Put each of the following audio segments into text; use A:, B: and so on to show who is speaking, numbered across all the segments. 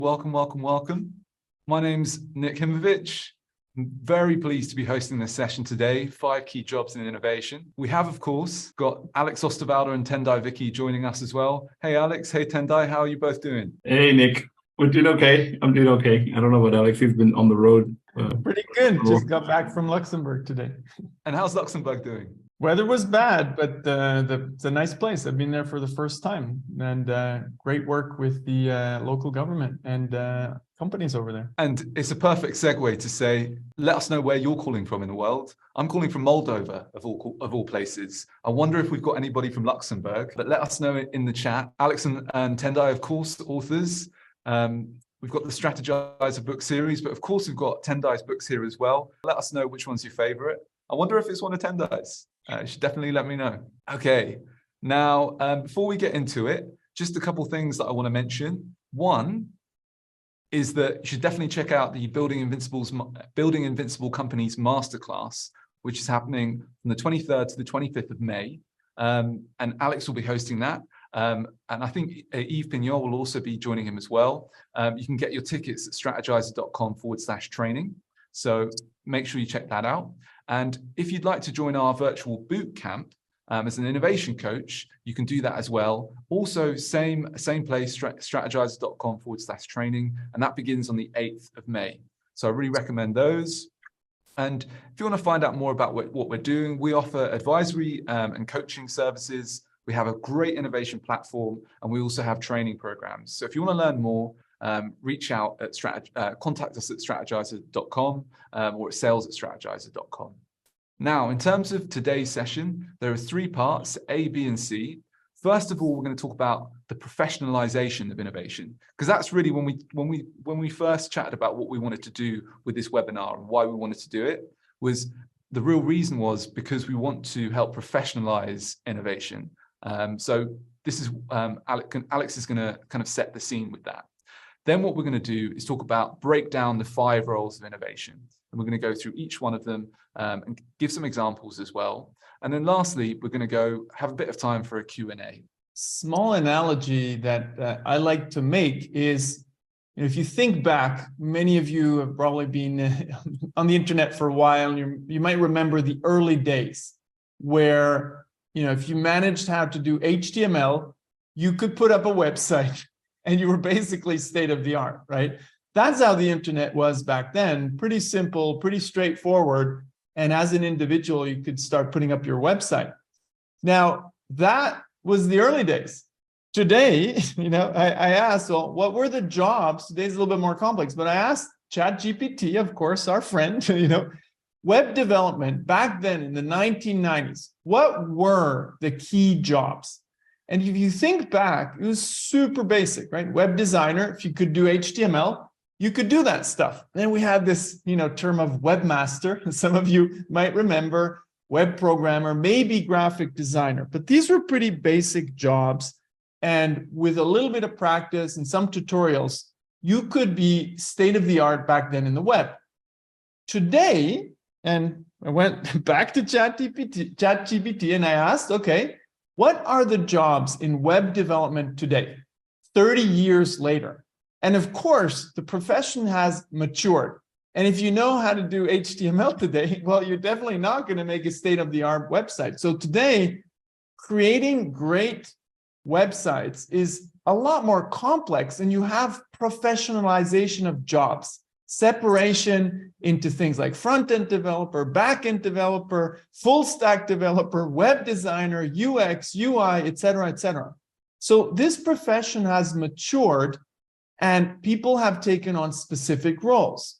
A: Welcome, welcome, welcome. My name's Nick Himovich. I'm very pleased to be hosting this session today, 5 Key Jobs in Innovation. We have, of course, got Alex Osterwalder and Tendai Vicky joining us as well. Hey, Alex. Hey, Tendai. How are you both doing?
B: Hey, Nick. We're doing okay. I'm doing okay. I don't know about Alex. He's been on the road.
C: Pretty good. Just got back from Luxembourg today.
A: And how's Luxembourg doing?
C: Weather was bad, but it's a nice place. I've been there for the first time, and great work with the local government and companies over there.
A: And it's a perfect segue to say, let us know where you're calling from in the world. I'm calling from Moldova, of all places. I wonder if we've got anybody from Luxembourg, but let us know in the chat. Alex and Tendai, of course, authors. We've got the Strategizer book series, but of course we've got Tendai's books here as well. Let us know which one's your favorite. I wonder if it's one of Tendai's. You should definitely let me know. Okay, now before we get into it, just a couple things that I want to mention. One is that you should definitely check out the Building Invincible Companies Masterclass, which is happening from the 23rd to the 25th of May. And Alex will be hosting that. And I think Yves Pignol will also be joining him as well. You can get your tickets at strategizer.com/training. So make sure you check that out. And if you'd like to join our virtual boot camp as an innovation coach, you can do that as well. Also, same place, strategizer.com/training. And that begins on the 8th of May. So I really recommend those. And if you want to find out more about what we're doing, we offer advisory and coaching services. We have a great innovation platform, and we also have training programs. So if you want to learn more, reach out at contact us at strategizer.com or at sales@strategizer.com. Now, in terms of today's session, there are 3 parts, A, B, and C. First of all, we're going to talk about the professionalization of innovation, because that's really when we first chatted about what we wanted to do with this webinar and why we wanted to do it, was the real reason was because we want to help professionalize innovation. So this is Alex is going to kind of set the scene with that. Then what we're going to do is talk about break down the 5 roles of innovation. And we're going to go through each one of them and give some examples as well. And then lastly, we're going to go have a bit of time for a Q&A.
C: Small analogy that I like to make is, if you think back, many of you have probably been on the internet for a while. You might remember the early days where, if you managed how to do HTML, you could put up a website and you were basically state of the art, right? That's how the internet was back then. Pretty simple, pretty straightforward. And as an individual, you could start putting up your website. Now, that was the early days. Today, I asked, well, what were the jobs? Today's a little bit more complex, but I asked ChatGPT, of course, our friend, web development back then in the 1990s, what were the key jobs? And if you think back, it was super basic, right? Web designer, if you could do HTML, you could do that stuff. Then we had this, term of webmaster. Some of you might remember, web programmer, maybe graphic designer, but these were pretty basic jobs. And with a little bit of practice and some tutorials, you could be state of the art back then in the web. Today, and I went back to ChatGPT and I asked, okay, what are the jobs in web development today, 30 years later? And of course, the profession has matured. And if you know how to do HTML today, well, you're definitely not going to make a state-of-the-art website. So today, creating great websites is a lot more complex, and you have professionalization of jobs, separation into things like front-end developer, back-end developer, full-stack developer, web designer, UX, UI, et cetera, et cetera. So this profession has matured, and people have taken on specific roles.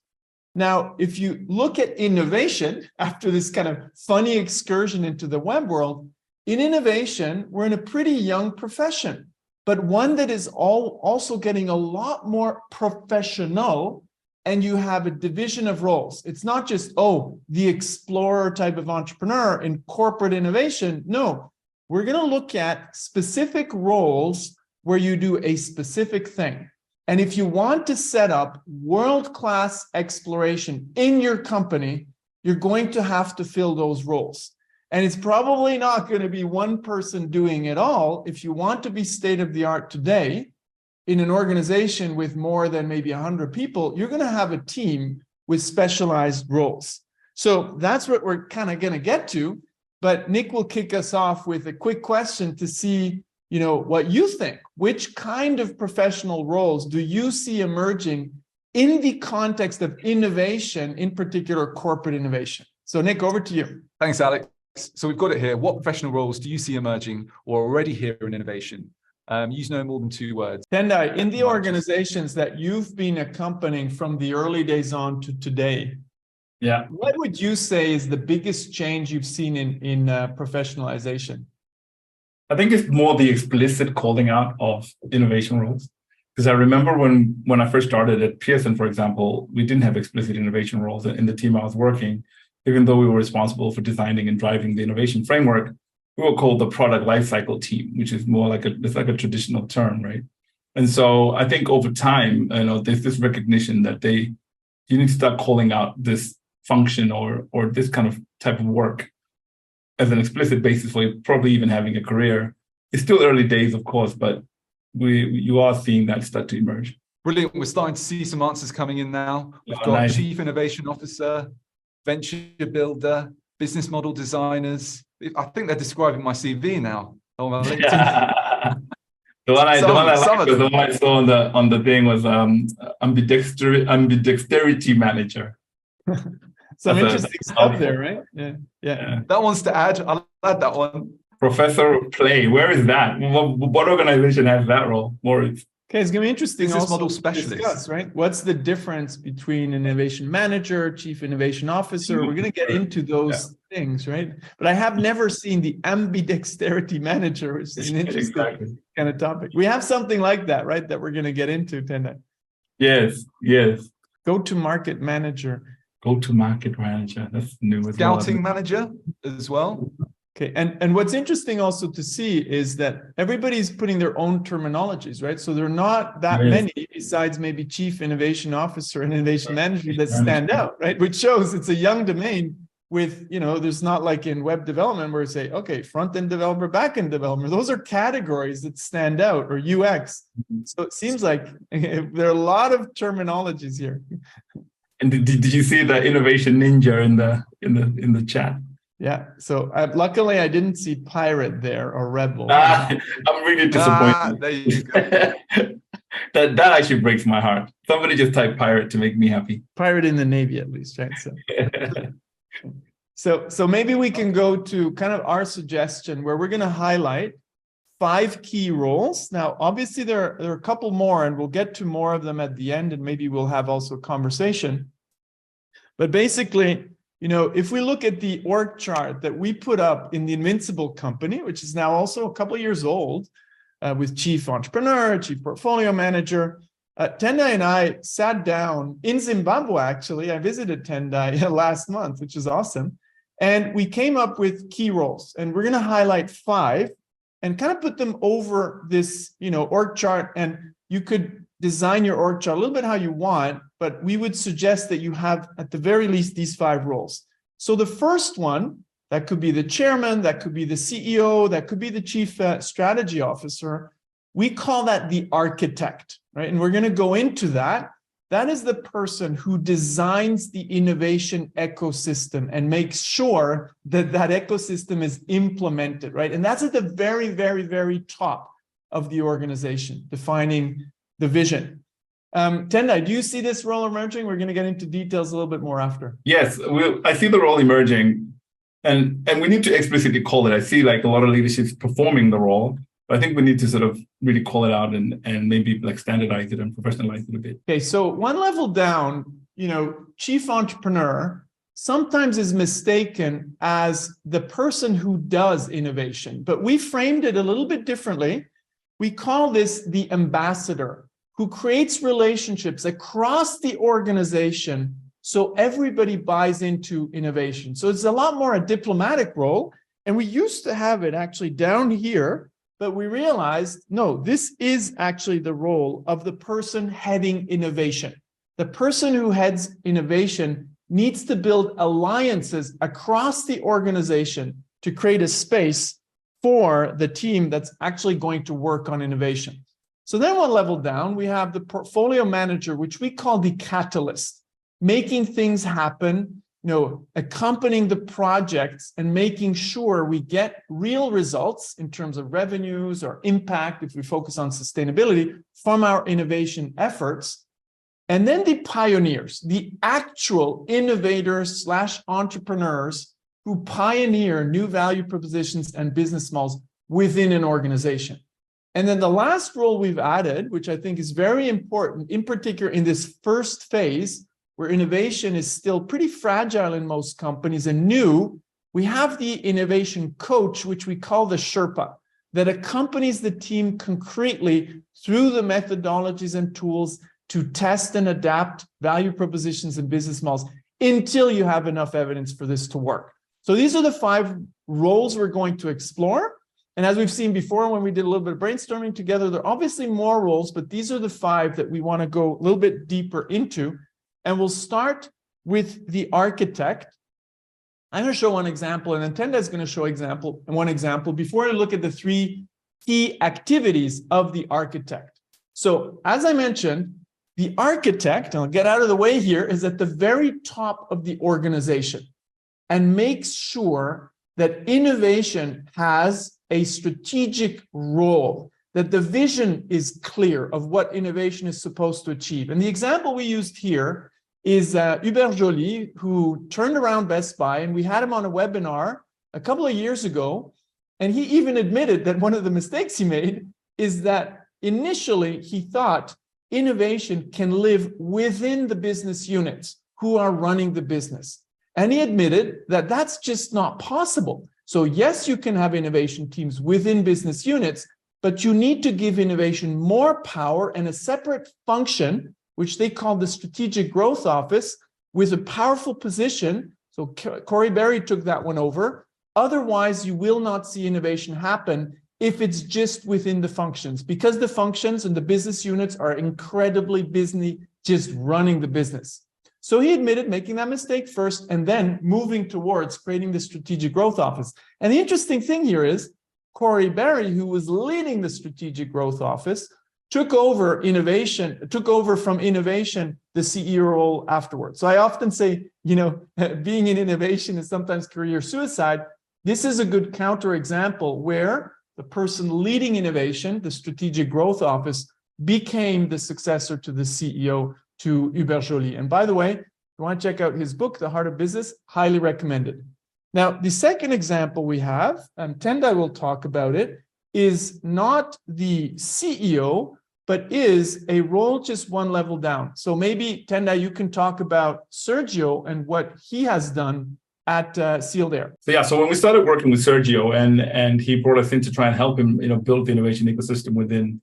C: Now, if you look at innovation, after this kind of funny excursion into the web world, in innovation, we're in a pretty young profession, but one that is also getting a lot more professional, and you have a division of roles. It's not just, the explorer type of entrepreneur in corporate innovation. No, we're going to look at specific roles where you do a specific thing. And if you want to set up world-class exploration in your company, you're going to have to fill those roles. And it's probably not going to be one person doing it all. If you want to be state of the art today, in an organization with more than maybe 100 people, you're going to have a team with specialized roles. So that's what we're kind of going to get to. But Nick will kick us off with a quick question to see, what you think. Which kind of professional roles do you see emerging in the context of innovation, in particular corporate innovation? So Nick, over to you.
A: Thanks, Alex. So we've got it here. What professional roles do you see emerging or already here in innovation? Use no more than 2 words.
C: Tendai, in the organizations that you've been accompanying from the early days on to today, what would you say is the biggest change you've seen in professionalization?
B: I think it's more the explicit calling out of innovation roles. Because I remember when I first started at Pearson, for example, we didn't have explicit innovation roles in the team I was working. Even though we were responsible for designing and driving the innovation framework, we were called the product lifecycle team, which is more like a traditional term, right? And so I think over time, there's this recognition that you need to start calling out this function or this kind of type of work as an explicit basis for probably even having a career. It's still early days, of course, but you are seeing that start to emerge.
A: Brilliant. We're starting to see some answers coming in now. We've got Chief Innovation Officer, Venture Builder, Business Model Designers. I think they're describing my CV now. Oh, my LinkedIn.
B: The one I saw on the thing was ambidexterity manager.
C: Some interesting stuff there, right? Yeah.
A: That one's to add. I'll add that one.
B: Professor of Play. Where is that? What organization has that role? Moritz.
C: Okay, it's going to be interesting.
A: Business model specialist,
C: discuss, right? What's the difference between innovation manager, chief innovation officer? We're going to get into those things, right? But I have never seen the ambidexterity manager, which is an interesting kind of topic. We have something like that, right? That we're going to get into, Tendai.
B: Yes.
C: Go-to-market manager.
B: Go-to-market manager. That's new as
A: Scouting manager as well.
C: Okay, and what's interesting also to see is that everybody's putting their own terminologies, right? So there are not that many besides maybe chief innovation officer and innovation manager that stand out, right? Which shows it's a young domain with, there's not like in web development where you say, okay, front-end developer, back-end developer. Those are categories that stand out, or UX. So it seems like there are a lot of terminologies here.
B: And did you see the innovation ninja in the chat?
C: Yeah, so luckily I didn't see pirate there or rebel.
B: I'm really disappointed.
A: There you go.
B: that actually breaks my heart. Somebody just typed pirate to make me happy.
C: Pirate in the Navy, at least, right? So maybe we can go to kind of our suggestion where we're going to highlight 5 key roles. Now, obviously, there are a couple more, and we'll get to more of them at the end, and maybe we'll have also a conversation. But basically, if we look at the org chart that we put up in the Invincible company, which is now also a couple of years old, with chief entrepreneur, chief portfolio manager, Tendai and I sat down in Zimbabwe, actually. I visited Tendai last month, which is awesome. And we came up with key roles, and we're going to highlight 5 and kind of put them over this, org chart. And you could design your org chart a little bit how you want, but we would suggest that you have at the very least these 5 roles. So the first one, that could be the chairman, that could be the CEO, that could be the chief strategy officer. We call that the architect, right? And we're going to go into that. That is the person who designs the innovation ecosystem and makes sure that that ecosystem is implemented, right? And that's at the very, very, very top of the organization, defining the vision. Tendai, do you see this role emerging? We're going to get into details a little bit more after.
B: Yes, I see the role emerging, and we need to explicitly call it. I see like a lot of leadership performing the role, but I think we need to sort of really call it out and maybe like standardize it and professionalize it a bit.
C: Okay, so one level down, chief entrepreneur sometimes is mistaken as the person who does innovation, but we framed it a little bit differently. We call this the ambassador, who creates relationships across the organization so everybody buys into innovation. So it's a lot more a diplomatic role. And we used to have it actually down here, but we realized, no, this is actually the role of the person heading innovation. The person who heads innovation needs to build alliances across the organization to create a space for the team that's actually going to work on innovation. So then one level down, we have the portfolio manager, which we call the catalyst, making things happen, accompanying the projects and making sure we get real results in terms of revenues or impact, if we focus on sustainability, from our innovation efforts. And then the pioneers, the actual innovators / entrepreneurs who pioneer new value propositions and business models within an organization. And then the last role we've added, which I think is very important, in particular in this first phase, where innovation is still pretty fragile in most companies and new, we have the innovation coach, which we call the Sherpa, that accompanies the team concretely through the methodologies and tools to test and adapt value propositions and business models until you have enough evidence for this to work. So these are the 5 roles we're going to explore. And as we've seen before, when we did a little bit of brainstorming together, there are obviously more roles, but these are the 5 that we want to go a little bit deeper into. And we'll start with the architect. I'm going to show one example, and then Tenda is going to show one example before I look at the 3 key activities of the architect. So as I mentioned, the architect, and I'll get out of the way here, is at the very top of the organization and makes sure that innovation has a strategic role, that the vision is clear of what innovation is supposed to achieve. And the example we used here is Hubert Joly, who turned around Best Buy, and we had him on a webinar a couple of years ago, and he even admitted that one of the mistakes he made is that initially he thought innovation can live within the business units who are running the business. And he admitted that that's just not possible. So yes, you can have innovation teams within business units, but you need to give innovation more power and a separate function, which they call the Strategic Growth Office, with a powerful position. So Corey Berry took that one over. Otherwise, you will not see innovation happen if it's just within the functions, because the functions and the business units are incredibly busy just running the business. So he admitted making that mistake first and then moving towards creating the Strategic Growth Office. And the interesting thing here is Corey Berry, who was leading the Strategic Growth Office, took over from innovation, the CEO role afterwards. So I often say, being in innovation is sometimes career suicide. This is a good counterexample where the person leading innovation, the Strategic Growth Office, became the successor to the CEO, to Hubert Joly. And by the way, if you want to check out his book, The Heart of Business, highly recommended. Now, the second example we have, and Tendai will talk about it, is not the CEO, but is a role just one level down. So maybe, Tendai, you can talk about Sergio and what he has done at Sealed Air.
B: So when we started working with Sergio and he brought us in to try and help him, build the innovation ecosystem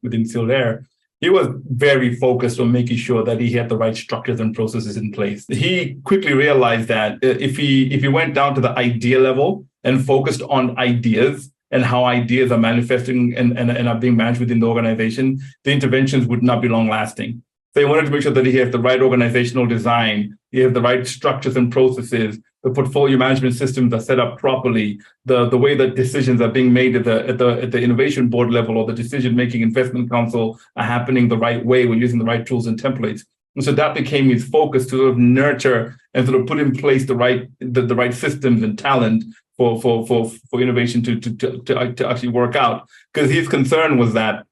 B: within Sealed Air, he was very focused on making sure that he had the right structures and processes in place. He quickly realized that if he went down to the idea level and focused on ideas and how ideas are manifesting and are being managed within the organization, the interventions would not be long lasting. So he wanted to make sure that he has the right organizational design, he has the right structures and processes, the portfolio management systems are set up properly, the way that decisions are being made at the innovation board level or the decision-making investment council are happening the right way. We're using the right tools and templates. And so that became his focus, to sort of nurture and sort of put in place the right systems and talent for innovation to actually work out. Because his concern was that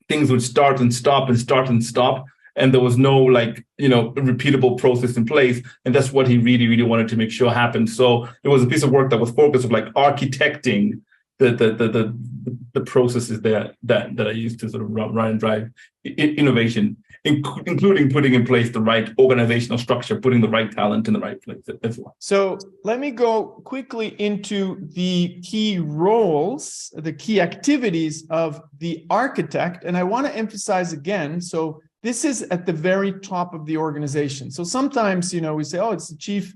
B: things would start and stop and start and stop, and there was no repeatable process in place. And that's what he really, really wanted to make sure happened. So it was a piece of work that was focused on architecting the processes that I used to sort of run and drive innovation, including putting in place the right organizational structure, putting the right talent in the right place as well.
C: So let me go quickly into the key roles, the key activities of the architect. And I want to emphasize again, so this is at the very top of the organization. So sometimes, we say, oh, it's the chief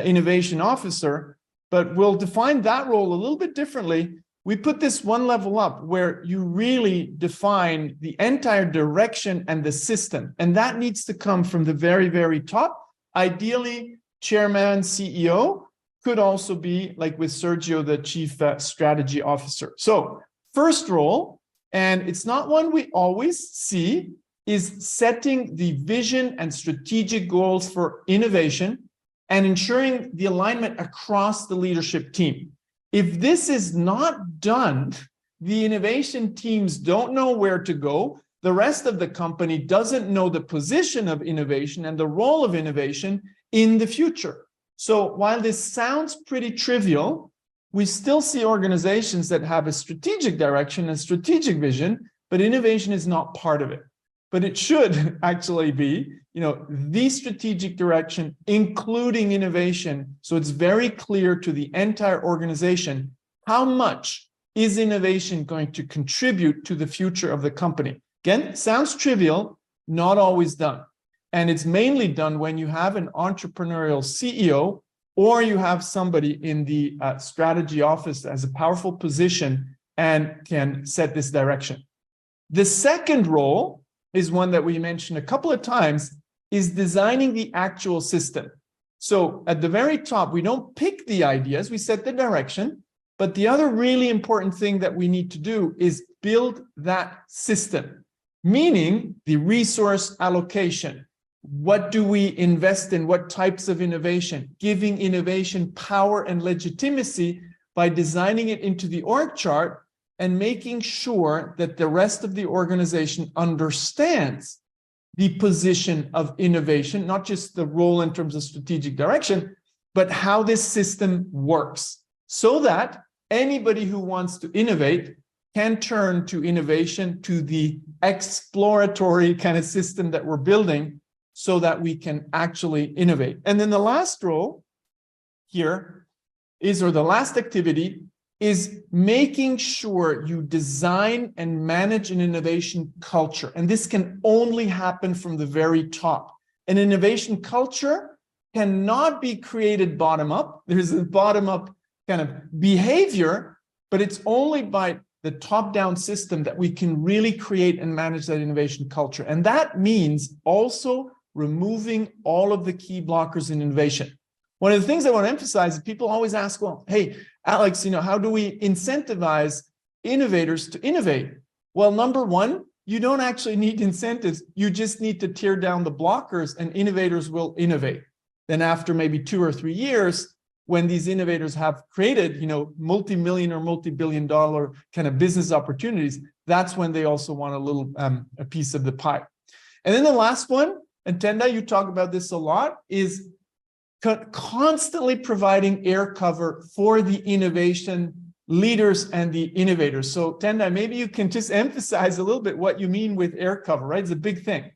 C: innovation officer, but we'll define that role a little bit differently. We put this one level up where you really define the entire direction and the system. And that needs to come from the very, very top. Ideally, chairman, CEO, could also be, like with Sergio, the chief strategy officer. So first role, and it's not one we always see, is setting the vision and strategic goals for innovation and ensuring the alignment across the leadership team. If this is not done, the innovation teams don't know where to go. The rest of the company doesn't know the position of innovation and the role of innovation in the future. So while this sounds pretty trivial, we still see organizations that have a strategic direction and strategic vision, but innovation is not part of it. But it should actually be, the strategic direction, including innovation. So it's very clear to the entire organization how much is innovation going to contribute to the future of the company. Again, sounds trivial, not always done. And it's mainly done when you have an entrepreneurial CEO or you have somebody in the strategy office that has a powerful position and can set this direction. The second role is one that we mentioned a couple of times, is designing the actual system. So at the very top, we don't pick the ideas, we set the direction, but the other really important thing that we need to do is build that system, meaning the resource allocation. What do we invest in? What types of innovation? Giving innovation power and legitimacy by designing it into the org chart and making sure that the rest of the organization understands the position of innovation, not just the role in terms of strategic direction, but how this system works, so that anybody who wants to innovate can turn to innovation, to the exploratory kind of system that we're building, so that we can actually innovate. And then the last role here is, or the last activity, is making sure you design and manage an innovation culture. And this can only happen from the very top. An innovation culture cannot be created bottom up. There's a bottom up kind of behavior, but it's only by the top-down system that we can really create and manage that innovation culture. And that means also removing all of the key blockers in innovation. One of the things I want to emphasize is people always ask, well, hey, Alex, how do we incentivize innovators to innovate? Well, number one, you don't actually need incentives. You just need to tear down the blockers and innovators will innovate. Then after maybe 2 or 3 years, when these innovators have created, multi-million or multi-billion dollar kind of business opportunities, that's when they also want a piece of the pie. And then the last one, and Tenda, you talk about this a lot, is constantly providing air cover for the innovation leaders and the innovators. So Tenda, maybe you can just emphasize a little bit what you mean with air cover, right? It's a big thing.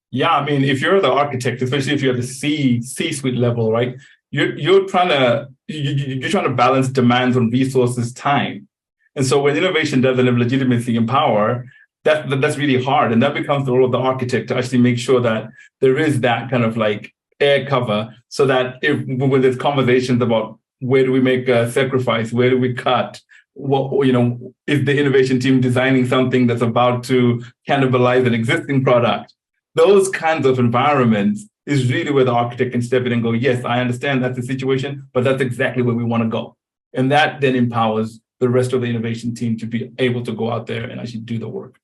B: Yeah, I mean, if you're the architect, especially if you're at the C-suite level, right? You're trying to balance demands on resources, time. And so when innovation doesn't have legitimacy and power, that's really hard. And that becomes the role of the architect to actually make sure that there is that kind of like air cover, so that when there's conversations about where do we make a sacrifice, where do we cut, is the innovation team designing something that's about to cannibalize an existing product? Those kinds of environments is really where the architect can step in and go, yes, I understand that's the situation, but that's exactly where we want to go. And that then empowers the rest of the innovation team to be able to go out there and actually do the work.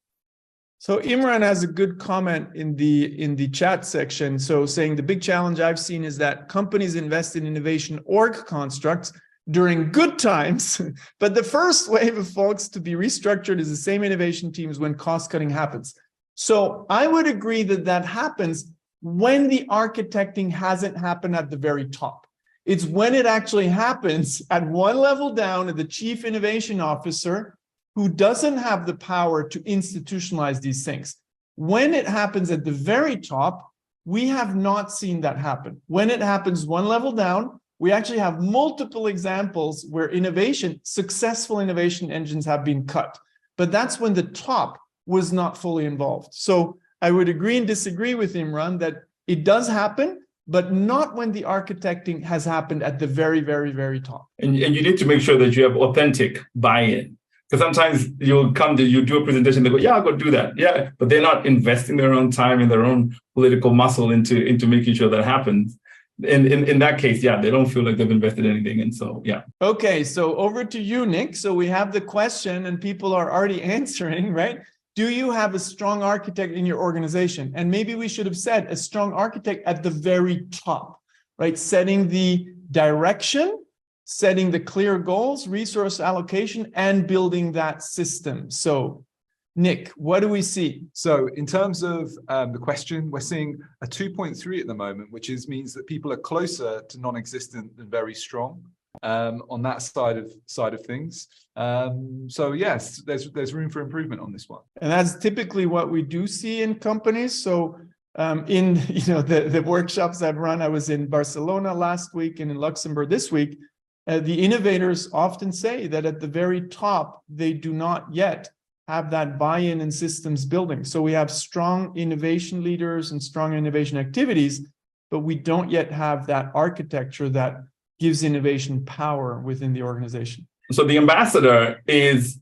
C: So Imran has a good comment in the chat section. So saying the big challenge I've seen is that companies invest in innovation org constructs during good times, but the first wave of folks to be restructured is the same innovation teams when cost cutting happens. So I would agree that happens when the architecting hasn't happened at the very top. It's when it actually happens at one level down at the chief innovation officer, who doesn't have the power to institutionalize these things. When it happens at the very top, we have not seen that happen. When it happens one level down, we actually have multiple examples where successful innovation engines have been cut. But that's when the top was not fully involved. So I would agree and disagree with Imran that it does happen, but not when the architecting has happened at the very, very, very top.
B: And you need to make sure that you have authentic buy-in. Because sometimes you do a presentation, they go, yeah, I'll go do that. Yeah, but they're not investing their own time and their own political muscle into making sure that happens. in that case, yeah, they don't feel like they've invested anything. And so, yeah.
C: Okay, so over to you, Nick. So we have the question and people are already answering, right? Do you have a strong architect in your organization? And maybe we should have said a strong architect at the very top, right? Setting the direction, setting the clear goals, resource allocation, and building that system. So Nick, what do we see?
A: So in terms of the question, we're seeing a 2.3 at the moment, which means that people are closer to non-existent than very strong on that side of things. So yes, there's room for improvement on this one.
C: And that's typically what we do see in companies. So in the workshops I've run, I was in Barcelona last week and in Luxembourg this week. The innovators often say that at the very top, they do not yet have that buy-in and systems building. So we have strong innovation leaders and strong innovation activities, but we don't yet have that architecture that gives innovation power within the organization.
B: So the ambassador is,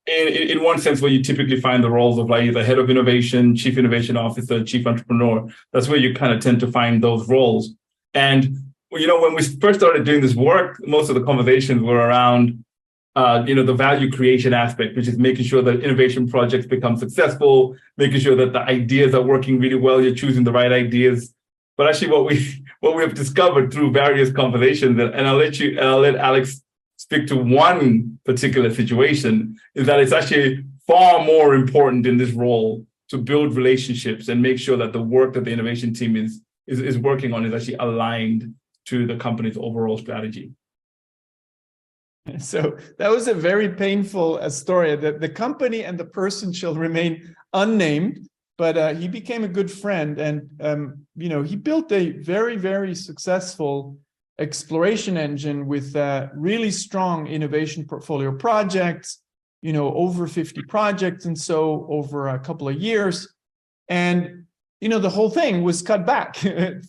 B: in one sense, where you typically find the roles of like either head of innovation, chief innovation officer, chief entrepreneur. That's where you kind of tend to find those roles. And, when we first started doing this work, most of the conversations were around the value creation aspect, which is making sure that innovation projects become successful, making sure that the ideas are working really well, you're choosing the right ideas. But actually what we have discovered through various conversations, and I'll let Alex speak to one particular situation, is that it's actually far more important in this role to build relationships and make sure that the work that the innovation team is working on is actually aligned to the company's overall strategy.
C: So that was a very painful story. The company and the person shall remain unnamed, but he became a good friend, and he built a very, very successful exploration engine with really strong innovation portfolio projects, over 50 projects, and so over a couple of years. And the whole thing was cut back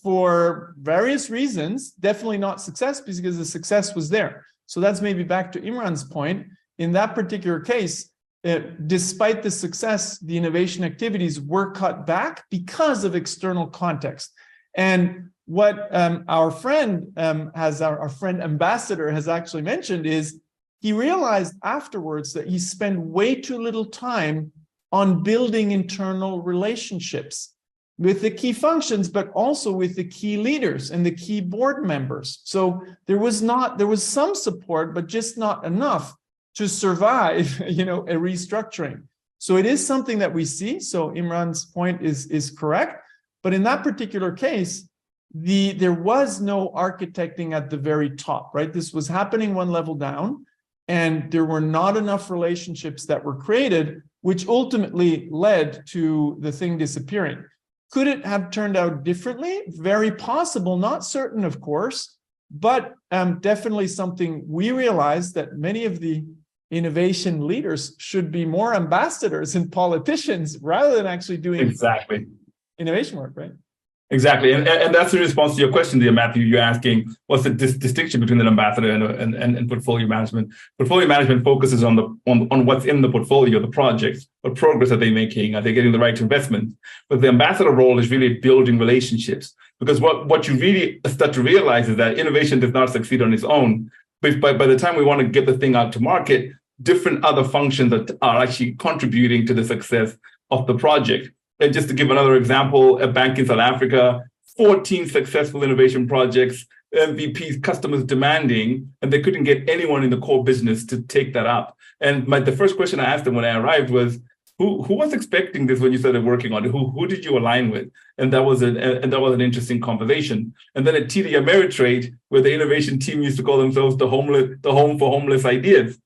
C: for various reasons. Definitely not success, because the success was there. So that's maybe back to Imran's point. In that particular case, despite the success, the innovation activities were cut back because of external context. And what our friend our friend ambassador has actually mentioned is he realized afterwards that he spent way too little time on building internal relationships with the key functions, but also with the key leaders and the key board members. So there was some support, but just not enough to survive, a restructuring. So it is something that we see. So Imran's point is correct. But in that particular case, there was no architecting at the very top, right? This was happening one level down, and there were not enough relationships that were created, which ultimately led to the thing disappearing. Could it have turned out differently? Very possible, not certain, of course, but definitely something we realized that many of the innovation leaders should be more ambassadors and politicians rather than actually doing
B: exactly
C: innovation work, right?
B: Exactly. And that's in response to your question there, Matthew. You're asking, what's the distinction between an ambassador and portfolio management? Portfolio management focuses on what's in the portfolio, the projects, what progress are they making? Are they getting the right investment? But the ambassador role is really building relationships, because what you really start to realize is that innovation does not succeed on its own. But by the time we want to get the thing out to market, different other functions are actually contributing to the success of the project. And just to give another example, a bank in South Africa, 14 successful innovation projects, MVPs, customers demanding, and they couldn't get anyone in the core business to take that up. And the first question I asked them when I arrived was, who was expecting this when you started working on it? Who did you align with? And that was an interesting conversation. And then at TD Ameritrade, where the innovation team used to call themselves the home for homeless ideas.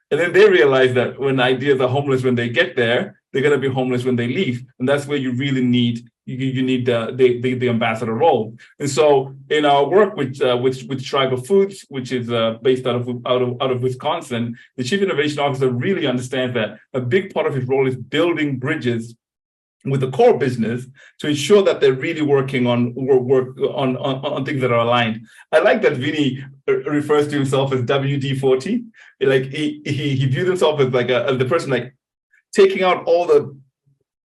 B: And then they realized that when ideas are homeless when they get there, they're going to be homeless when they leave. And that's where you really need the ambassador role. And so in our work with Schreiber Foods, which is based out of Wisconsin, the chief innovation officer really understands that a big part of his role is building bridges with the core business to ensure that they're really working on things that are aligned. I like that Vinny refers to himself as WD-40. Like he views himself as like as the person like taking out all the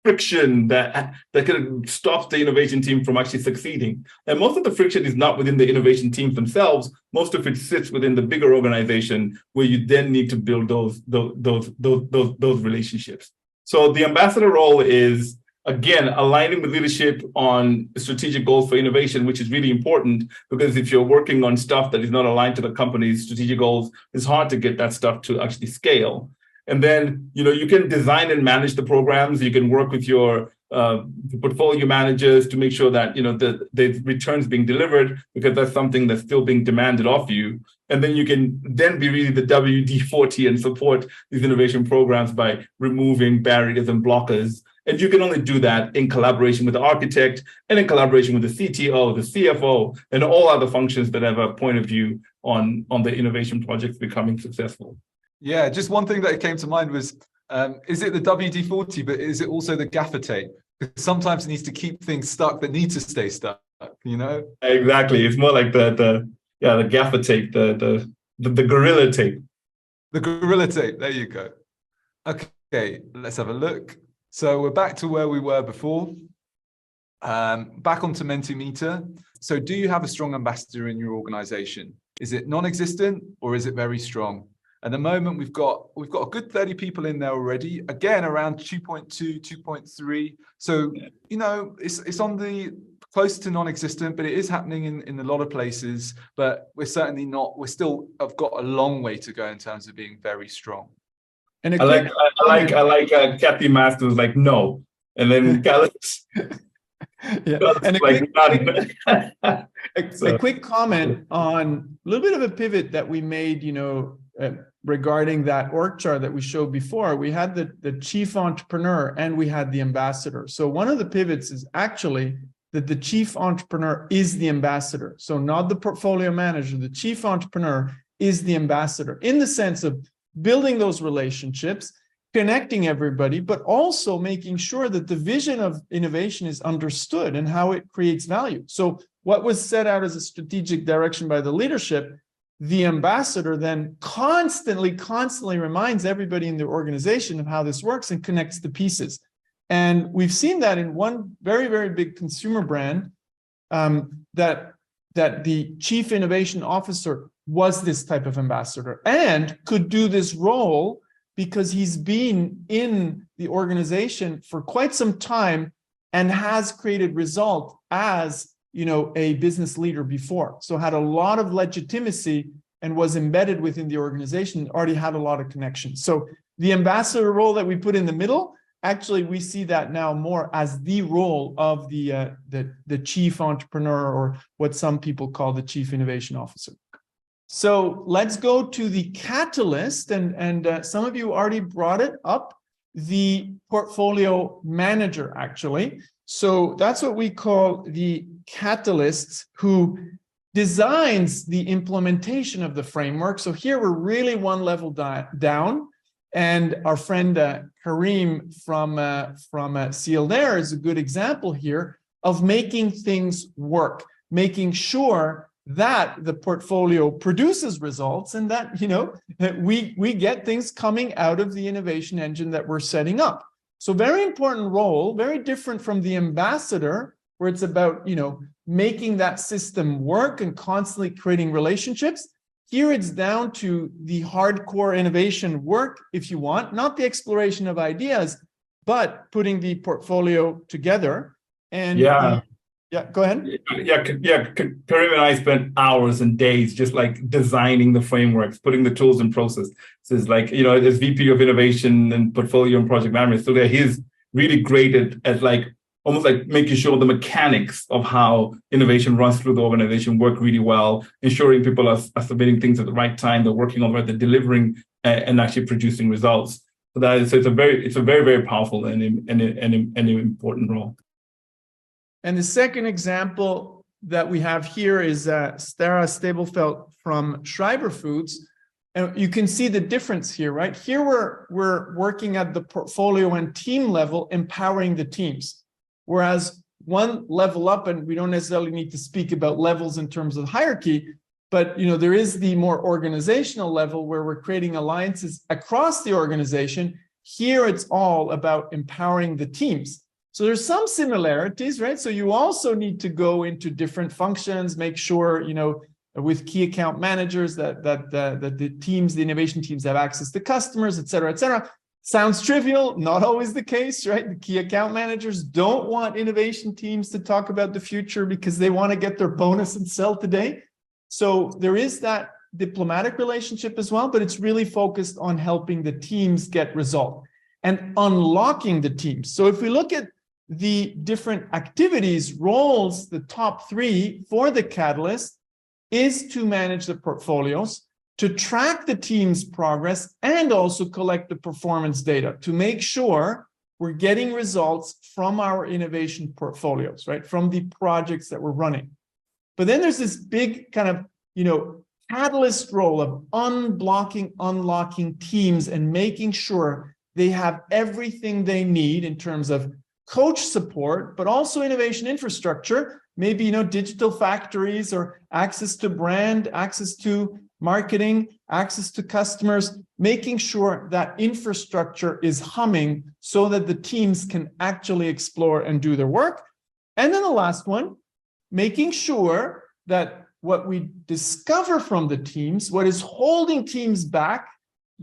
B: friction that kind of stops the innovation team from actually succeeding. And most of the friction is not within the innovation teams themselves. Most of it sits within the bigger organization, where you then need to build those relationships. So the ambassador role is, again, aligning with leadership on strategic goals for innovation, which is really important, because if you're working on stuff that is not aligned to the company's strategic goals, it's hard to get that stuff to actually scale. And then, you can design and manage the programs. You can work with your portfolio managers to make sure that, the returns being delivered, because that's something that's still being demanded of you. And then you can then be really the WD-40 and support these innovation programs by removing barriers and blockers. And you can only do that in collaboration with the architect and in collaboration with the CTO, the CFO, and all other functions that have a point of view on the innovation projects becoming successful.
A: Yeah, just one thing that came to mind was, is it the WD-40, but is it also the gaffer tape? Because sometimes it needs to keep things stuck that need to stay stuck, Exactly.
B: It's more like the gaffer tape, the gorilla tape.
A: The gorilla tape, there you go. Okay, let's have a look. So we're back to where we were before. Back onto Mentimeter. So do you have a strong ambassador in your organization? Is it non-existent or is it very strong? At the moment, we've got a good 30 people in there already. Again, around 2.2, 2.3. So, it's on the close to non-existent, but it is happening in a lot of places. But we're certainly not. We still have got a long way to go in terms of being very strong.
C: And
B: I like Kathy Masters, like, no, and then Alex.
C: Yeah, and a quick comment on a little bit of a pivot that we made, regarding that org chart that we showed before. We had the chief entrepreneur and we had the ambassador. So one of the pivots is actually that the chief entrepreneur is the ambassador. So not the portfolio manager, the chief entrepreneur is the ambassador, in the sense of building those relationships, connecting everybody, but also making sure that the vision of innovation is understood and how it creates value. So what was set out as a strategic direction by the leadership, the ambassador then constantly reminds everybody in the organization of how this works and connects the pieces. And we've seen that in one very, very big consumer brand, that the chief innovation officer was this type of ambassador and could do this role because he's been in the organization for quite some time and has created result as a business leader before. So had a lot of legitimacy and was embedded within the organization, already had a lot of connections. So the ambassador role that we put in the middle, actually, we see that now more as the role of the chief entrepreneur, or what some people call the chief innovation officer. So let's go to the catalyst, and some of you already brought it up, the portfolio manager, actually. So that's what we call the catalyst, who designs the implementation of the framework. So here we're really one level down, and our friend Kareem from Sealed Air is a good example here of making things work, making sure that the portfolio produces results and that, that we get things coming out of the innovation engine that we're setting up. So very important role, very different from the ambassador, where it's about, making that system work and constantly creating relationships. Here it's down to the hardcore innovation work, if you want, not the exploration of ideas, but putting the portfolio together. And yeah, go ahead.
B: Yeah. Kareem and I spent hours and days just like designing the frameworks, putting the tools in process. So it's like, as VP of Innovation and Portfolio and Project Management, so that he's really great at like almost like making sure the mechanics of how innovation runs through the organization work really well, ensuring people are submitting things at the right time, they're working on it, they're delivering and actually producing results. So it's a very, very powerful and important role.
C: And the second example that we have here is Stara Stablefelt from Schreiber Foods. And you can see the difference here, right? Here we're working at the portfolio and team level, empowering the teams. Whereas one level up, and we don't necessarily need to speak about levels in terms of hierarchy, but there is the more organizational level where we're creating alliances across the organization, Here, it's all about empowering the teams. So there's some similarities, right? So you also need to go into different functions, make sure, with key account managers that the teams, the innovation teams have access to customers, et cetera, et cetera. Sounds trivial, not always the case, right? The key account managers don't want innovation teams to talk about the future because they want to get their bonus and sell today. So there is that diplomatic relationship as well, but it's really focused on helping the teams get result and unlocking the teams. So if we look at the different activities, roles, the top 3 for the catalyst is to manage the portfolios, to track the team's progress, and also collect the performance data to make sure we're getting results from our innovation portfolios, right? From the projects that we're running. But then there's this big kind of, catalyst role of unlocking teams and making sure they have everything they need in terms of coach support, but also innovation infrastructure, maybe, digital factories or access to brand, access to marketing, access to customers, making sure that infrastructure is humming so that the teams can actually explore and do their work. And then the last one, making sure that what we discover from the teams, what is holding teams back,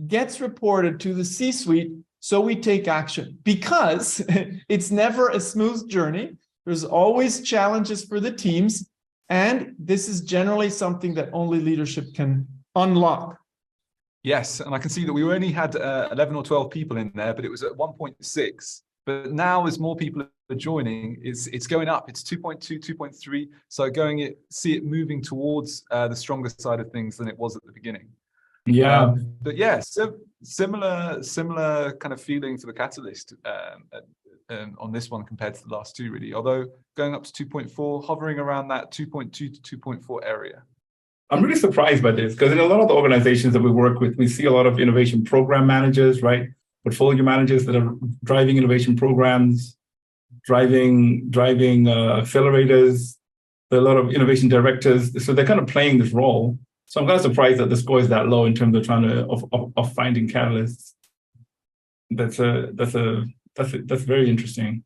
C: gets reported to the C-suite so we take action, because it's never a smooth journey. There's always challenges for the teams, and this is generally something that only leadership can unlock.
A: Yes, and I can see that we only had 11 or 12 people in there, but it was at 1.6. But now as more people are joining, it's going up. It's 2.2, 2.3. So see it moving towards the stronger side of things than it was at the beginning.
B: Yeah.
A: But yeah, so similar kind of feeling for the catalyst on this one compared to the last 2, really. Although going up to 2.4, hovering around that 2.2 to 2.4 area.
B: I'm really surprised by this because in a lot of the organizations that we work with, we see a lot of innovation program managers, right? Portfolio managers that are driving innovation programs, driving accelerators. There are a lot of innovation directors, so they're kind of playing this role. So I'm kind of surprised that the score is that low in terms of finding catalysts. That's very interesting.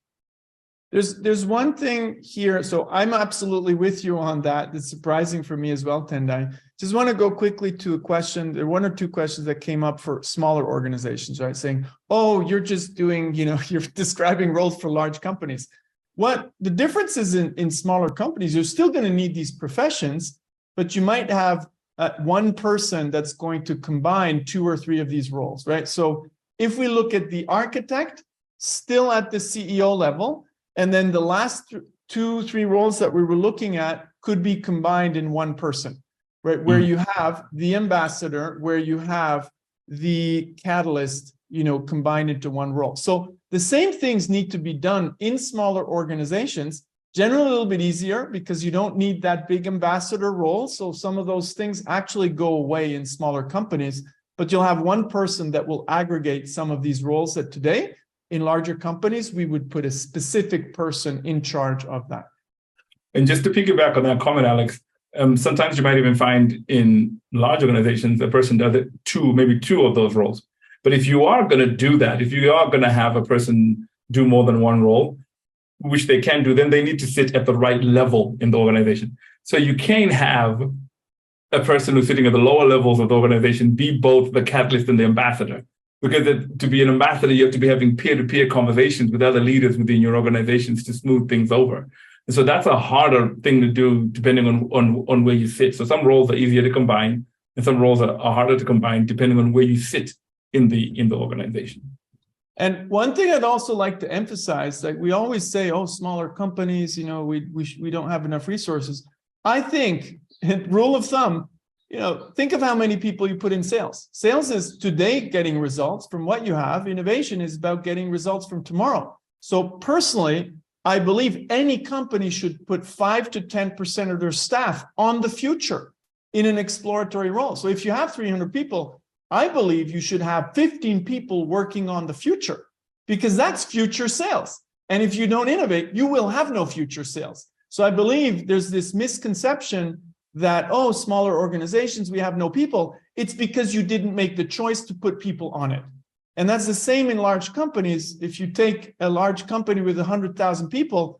C: There's one thing here. So I'm absolutely with you on that. It's surprising for me as well, Tendai. Just want to go quickly to a question. There are 1 or 2 questions that came up for smaller organizations, right? Saying, oh, you're just doing, you're describing roles for large companies. What the difference is in smaller companies, you're still going to need these professions, but you might have one person that's going to combine 2 or 3 of these roles, right? So if we look at the architect, still at the CEO level, and then the last 2, 3 roles that we were looking at could be combined in one person, right? Where you have the ambassador, where you have the catalyst, combined into one role. So the same things need to be done in smaller organizations, generally a little bit easier because you don't need that big ambassador role. So some of those things actually go away in smaller companies, but you'll have one person that will aggregate some of these roles that today in larger companies, we would put a specific person in charge of that.
B: And just to piggyback on that comment, Alex, sometimes you might even find in large organizations, a person does it maybe two of those roles. But if you are going to do that, if you are going to have a person do more than one role, which they can do, then they need to sit at the right level in the organization. So you can't have a person who's sitting at the lower levels of the organization be both the catalyst and the ambassador. Because to be an ambassador, you have to be having peer-to-peer conversations with other leaders within your organizations to smooth things over. And so that's a harder thing to do depending on where you sit. So some roles are easier to combine, and some roles are harder to combine depending on where you sit in the organization.
C: And one thing I'd also like to emphasize, like we always say, oh, smaller companies, we don't have enough resources. I think, rule of thumb, think of how many people you put in sales. Sales is today getting results from what you have. Innovation is about getting results from tomorrow. So personally, I believe any company should put 5 to 10% of their staff on the future in an exploratory role. So if you have 300 people, I believe you should have 15 people working on the future, because that's future sales. And if you don't innovate, you will have no future sales. So I believe there's this misconception that, oh, smaller organizations, we have no people. It's because you didn't make the choice to put people on it. And that's the same in large companies. If you take a large company with 100,000 people,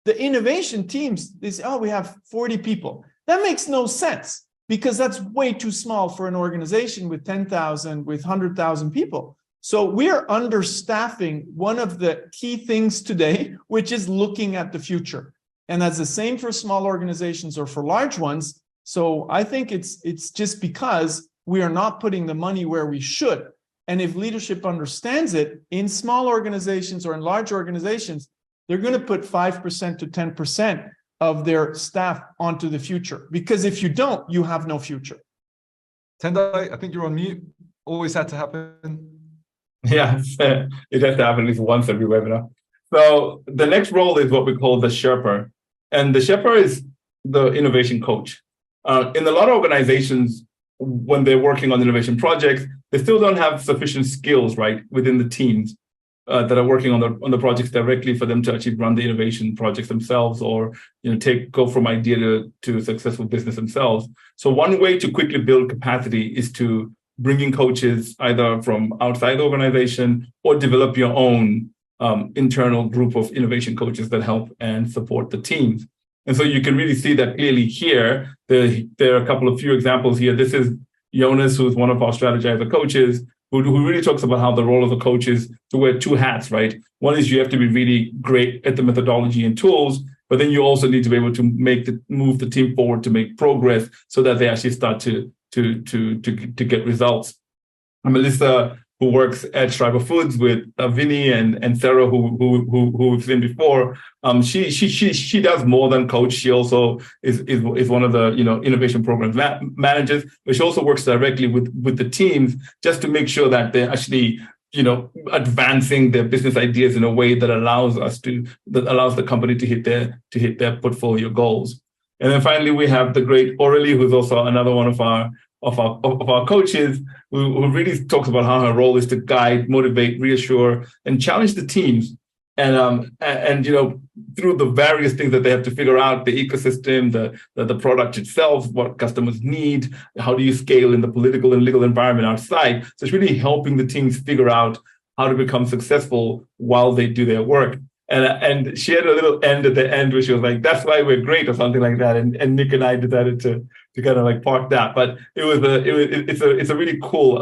C: the innovation teams, they say, oh, we have 40 people. That makes no sense because that's way too small for an organization with 10,000, with 100,000 people. So we are understaffing one of the key things today, which is looking at the future. And that's the same for small organizations or for large ones. So I think it's just because we are not putting the money where we should. And if leadership understands it, in small organizations or in large organizations, they're going to put 5% to 10% of their staff onto the future. Because if you don't, you have no future.
A: Tendai, I think you're on mute. Always had to happen.
B: Yeah, it has to happen at least once every webinar. So the next role is what we call the Sherpa. And the Sherpa is the innovation coach. In a lot of organizations, when they're working on innovation projects, they still don't have sufficient skills, right, within the teams that are working on the projects directly for them to actually run the innovation projects themselves, or go from idea to successful business themselves. So one way to quickly build capacity is to bring in coaches either from outside the organization or develop your own internal group of innovation coaches that help and support the teams. And so you can really see that clearly here. There are a couple of few examples here. This is Jonas, who's one of our strategizer coaches, who really talks about how the role of the coach is to wear two hats, right? One is you have to be really great at the methodology and tools, but then you also need to be able to move the team forward to make progress so that they actually start to get results. And Melissa, who works at Schreiber Foods with Vinny and Sarah, who we've seen before, she does more than coach. She also is one of the innovation program managers, but she also works directly with the teams just to make sure that they're actually advancing their business ideas in a way that allows the company to hit their portfolio goals. And then finally, we have the great Aurelie, who's also another one of our coaches, who really talks about how her role is to guide, motivate, reassure, and challenge the teams. And through the various things that they have to figure out, the ecosystem, the product itself, what customers need, how do you scale in the political and legal environment outside. So it's really helping the teams figure out how to become successful while they do their work. And she had a little end at the end where she was like, "That's why we're great," or something like that. And Nick and I decided to kind of like park that. But it's a really cool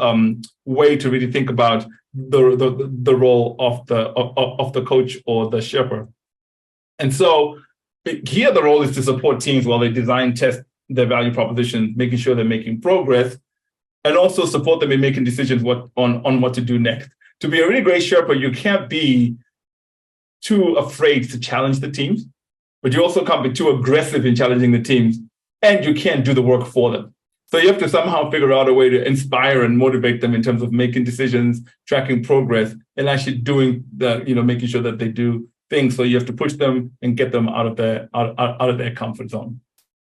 B: way to really think about the role of the coach or the Sherpa. And so here the role is to support teams while they design, test their value proposition, making sure they're making progress, and also support them in making decisions on what to do next. To be a really great Sherpa, you can't be too afraid to challenge the teams, but you also can't be too aggressive in challenging the teams, and you can't do the work for them. So you have to somehow figure out a way to inspire and motivate them in terms of making decisions, tracking progress, and actually doing making sure that they do things. So you have to push them and get them out of their comfort zone.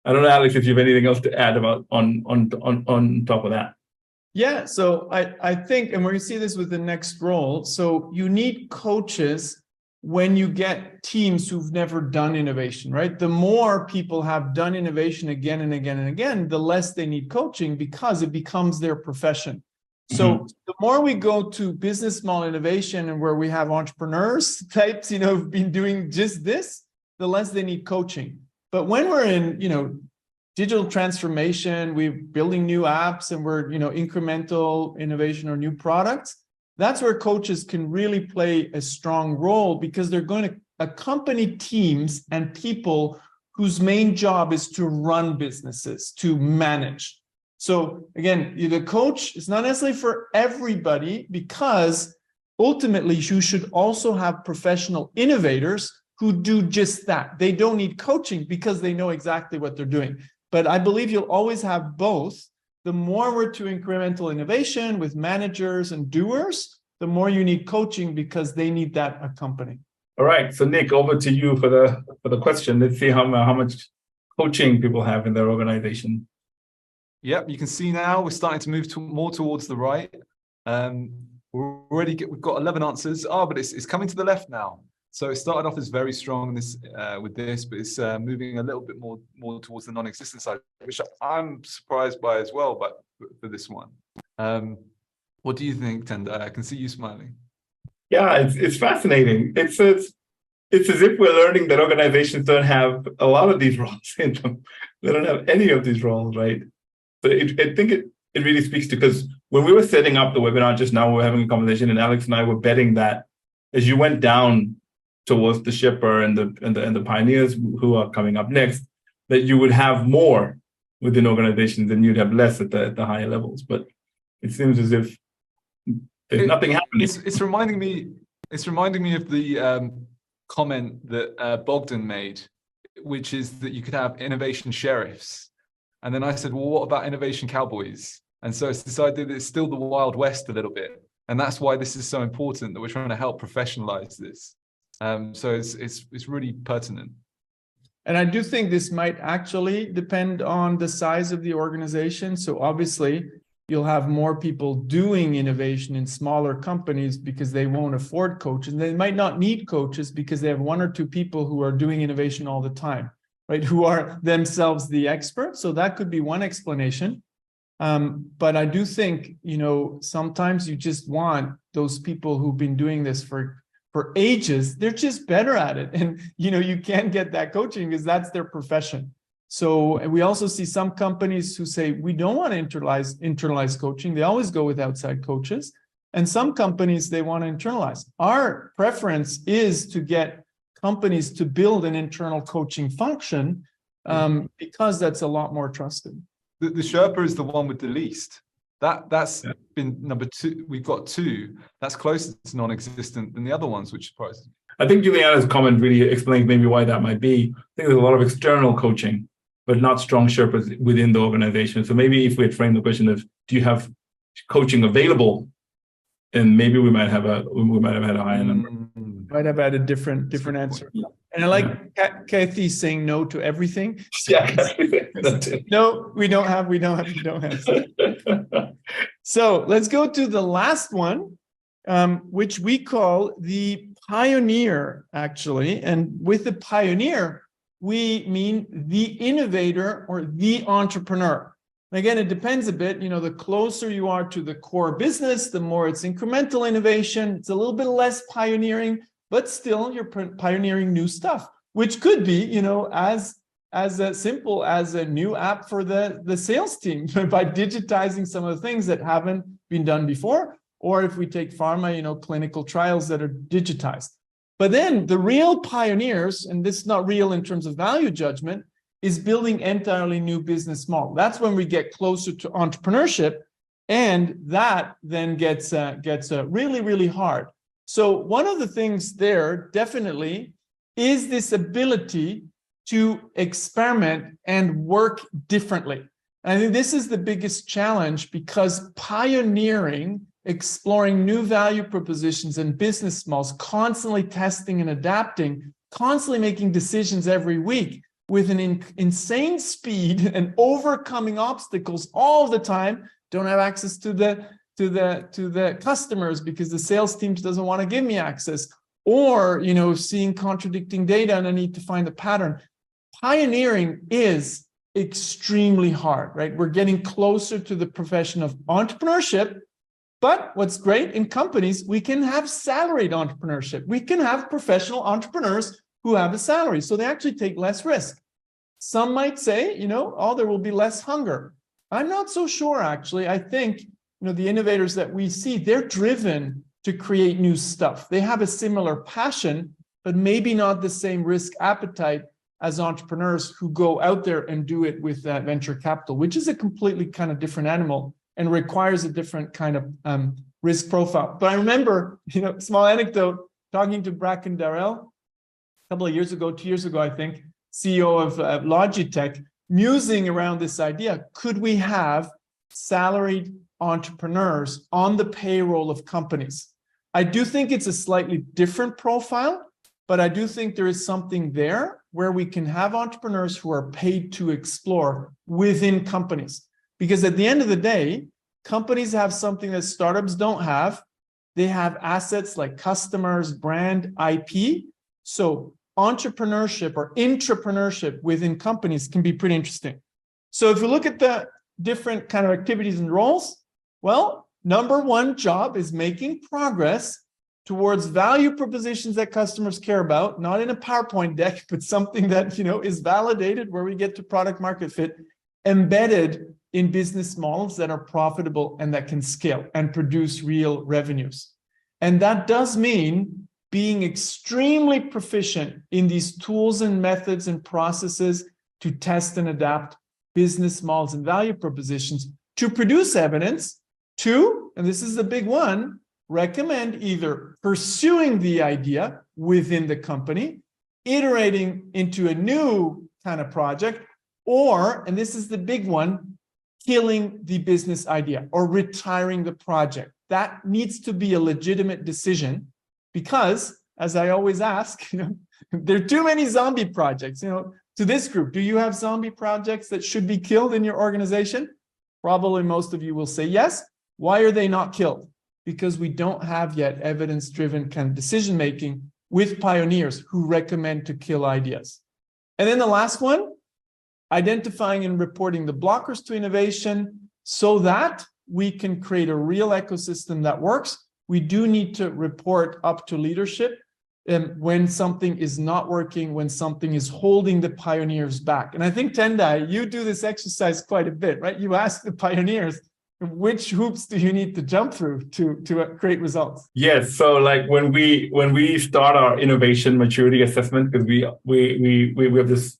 B: I don't know, Alex, if you have anything else to add about on top of that.
C: Yeah, so I think, and we're going to see this with the next role. So you need coaches when you get teams who've never done innovation, right? The more people have done innovation again and again and again, the less they need coaching because it becomes their profession. So the more we go to business model innovation and where we have entrepreneurs types, who've been doing just this, the less they need coaching. But when we're in, digital transformation, we're building new apps and we're, incremental innovation or new products, that's where coaches can really play a strong role because they're going to accompany teams and people whose main job is to run businesses, to manage. So again, the coach is not necessarily for everybody because ultimately you should also have professional innovators who do just that. They don't need coaching because they know exactly what they're doing. But I believe you'll always have both. The more we're to incremental innovation with managers and doers, the more you need coaching because they need that accompanying.
B: All right. So Nick, over to you for the question. Let's see how much coaching people have in their organization.
A: Yep, you can see now we're starting to move more towards the right. We've got 11 answers. But it's coming to the left now. So it started off as very strong with this, but it's moving a little bit more towards the non-existent side, which I'm surprised by as well. But for this one, What do you think, Tendai? I can see you smiling.
B: Yeah, it's fascinating. It's as if we're learning that organizations don't have a lot of these roles in them. They don't have any of these roles, right? So I think it really speaks to, because when we were setting up the webinar just now, we were having a conversation, and Alex and I were betting that as you went down towards the shipper and the pioneers who are coming up next, that you would have more within organizations than you'd have less at the higher levels. But it seems as if there's nothing happening.
A: It's reminding me of the comment that Bogdan made, which is that you could have innovation sheriffs. And then I said, well, what about innovation cowboys? And so it's this idea that it's still the Wild West a little bit. And that's why this is so important, that we're trying to help professionalize this. So it's really pertinent.
C: And I do think this might actually depend on the size of the organization. So obviously, you'll have more people doing innovation in smaller companies because they won't afford coaches. They might not need coaches because they have one or two people who are doing innovation all the time, right? Who are themselves the experts. So that could be one explanation. But I do think, sometimes you just want those people who've been doing this for ages. They're just better at it. And, you can't get that coaching because that's their profession. So and we also see some companies who say, we don't want to internalize coaching. They always go with outside coaches. And some companies, they want to internalize. Our preference is to get companies to build an internal coaching function because that's a lot more trusted.
A: The Sherpa is the one with the least. That's been number 2. We've got 2. That's closer to non-existent than the other ones, which surprises me.
B: I think Juliana's comment really explains maybe why that might be. I think there's a lot of external coaching, but not strong Sherpas within the organization. So maybe if we had framed the question of, do you have coaching available? And maybe we might have had a higher number.
C: Might have had a different answer. Yeah. And I like Kathy saying no to everything.
B: Yeah.
C: No, we don't have. So let's go to the last one, which we call the pioneer, actually. And with the pioneer, we mean the innovator or the entrepreneur. Again, it depends a bit. The closer you are to the core business, the more it's incremental innovation. It's a little bit less pioneering, but still you're pioneering new stuff, which could be, as simple as a new app for the sales team by digitizing some of the things that haven't been done before. Or if we take pharma, clinical trials that are digitized. But then the real pioneers, and this is not real in terms of value judgment, is building entirely new business model. That's when we get closer to entrepreneurship, and that then gets really, really hard. So one of the things there definitely is this ability to experiment and work differently. And I think this is the biggest challenge, because pioneering, exploring new value propositions and business models, constantly testing and adapting, constantly making decisions every week with an insane speed and overcoming obstacles all the time. Don't have access to the customers because the sales team doesn't want to give me access, or seeing contradicting data and I need to find a pattern. Pioneering is extremely hard, right? We're getting closer to the profession of entrepreneurship. But what's great in companies, we can have salaried entrepreneurship. We can have professional entrepreneurs who have a salary, so they actually take less risk. Some might say, there will be less hunger. I'm not so sure, actually. I think, the innovators that we see, they're driven to create new stuff. They have a similar passion, but maybe not the same risk appetite as entrepreneurs who go out there and do it with venture capital, which is a completely kind of different animal and requires a different kind of risk profile. But I remember, small anecdote, talking to Bracken Darrell a couple of years ago, 2 years ago, I think, CEO of Logitech, musing around this idea. Could we have salaried entrepreneurs on the payroll of companies? I do think it's a slightly different profile, but I do think there is something there where we can have entrepreneurs who are paid to explore within companies. Because at the end of the day, companies have something that startups don't have. They have assets like customers, brand, IP. So entrepreneurship or intrapreneurship within companies can be pretty interesting. So if you look at the different kind of activities and roles, well, number one job is making progress towards value propositions that customers care about, not in a PowerPoint deck, but something that, is validated, where we get to product market fit, embedded in business models that are profitable and that can scale and produce real revenues. And that does mean being extremely proficient in these tools and methods and processes to test and adapt business models and value propositions to produce evidence to, and this is the big one, recommend either pursuing the idea within the company, iterating into a new kind of project, or, and this is the big one, killing the business idea or retiring the project. That needs to be a legitimate decision because, as I always ask, there are too many zombie projects. To this group, do you have zombie projects that should be killed in your organization? Probably most of you will say yes. Why are they not killed? Because we don't have yet evidence-driven kind of decision-making with pioneers who recommend to kill ideas. And then the last one, identifying and reporting the blockers to innovation so that we can create a real ecosystem that works. We do need to report up to leadership when something is not working, when something is holding the pioneers back. And I think, Tendai, you do this exercise quite a bit, right? You ask the pioneers, which hoops do you need to jump through to create results?
B: Yes. So like when we start our innovation maturity assessment, because we have this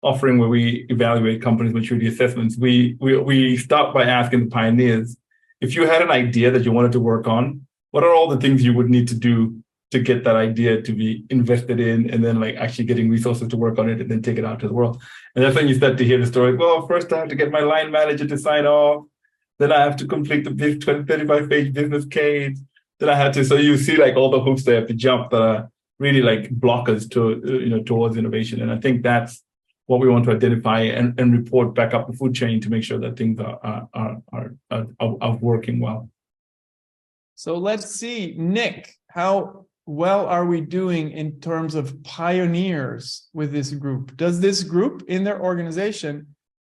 B: offering where we evaluate companies' maturity assessments, we start by asking the pioneers, if you had an idea that you wanted to work on, what are all the things you would need to do to get that idea to be invested in, and then like actually getting resources to work on it and then take it out to the world. And that's when you start to hear the story. Well, first I have to get my line manager to sign off. Then I have to complete the 35-page business case. Then I had to, so you see like all the hoops they have to jump that are really like blockers to, towards innovation. And I think that's what we want to identify and report back up the food chain to make sure that things are working well.
C: So let's see, Nick, how well are we doing in terms of pioneers with this group? Does this group in their organization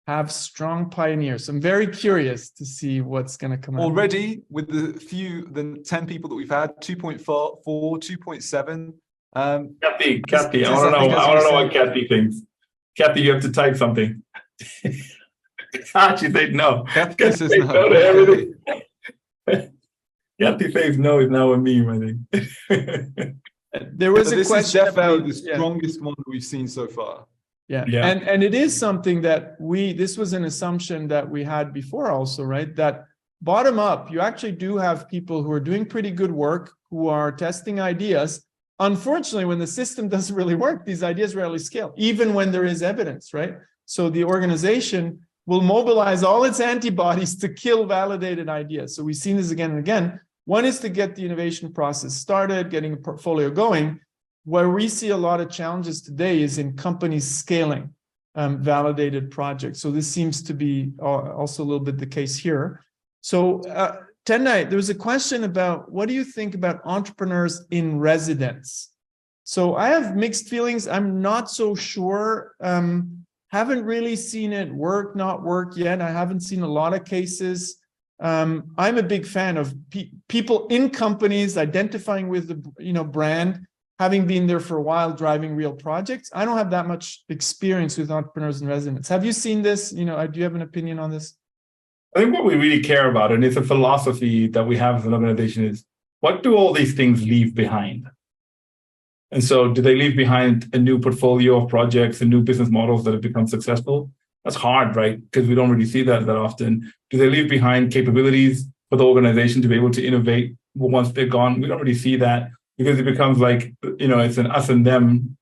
C: have strong pioneers? I'm very curious to see what's going to come out.
A: Already, with the 10 people that we've had, 2.4, 2.7.
B: Kathy, I want to know what Kathy thinks. Kathy, you have to type something. She said no.
A: Kathy says
B: no
A: no.
B: to everything. Kathy says no is now a meme, I think.
C: There was a question
A: about the strongest one that we've seen so far.
C: Yeah. And it is something that this was an assumption that we had before also, right? That bottom up, you actually do have people who are doing pretty good work, who are testing ideas. Unfortunately, when the system doesn't really work, these ideas rarely scale, even when there is evidence, right? So the organization will mobilize all its antibodies to kill validated ideas. So we've seen this again and again. One is to get the innovation process started, getting a portfolio going. Where we see a lot of challenges today is in companies scaling validated projects. So this seems to be also a little bit the case here. So Tendai, there was a question about, what do you think about entrepreneurs in residence? So I have mixed feelings. I'm not so sure. Haven't really seen it not work yet. I haven't seen a lot of cases. I'm a big fan of people in companies identifying with the brand, having been there for a while, driving real projects. I don't have that much experience with entrepreneurs in residence. Have you seen this? Do you have an opinion on this?
B: I think what we really care about, and it's a philosophy that we have as an organization, is what do all these things leave behind? And so do they leave behind a new portfolio of projects and new business models that have become successful? That's hard, right? Because we don't really see that often. Do they leave behind capabilities for the organization to be able to innovate once they're gone? We don't really see that, because it becomes like, it's an us and them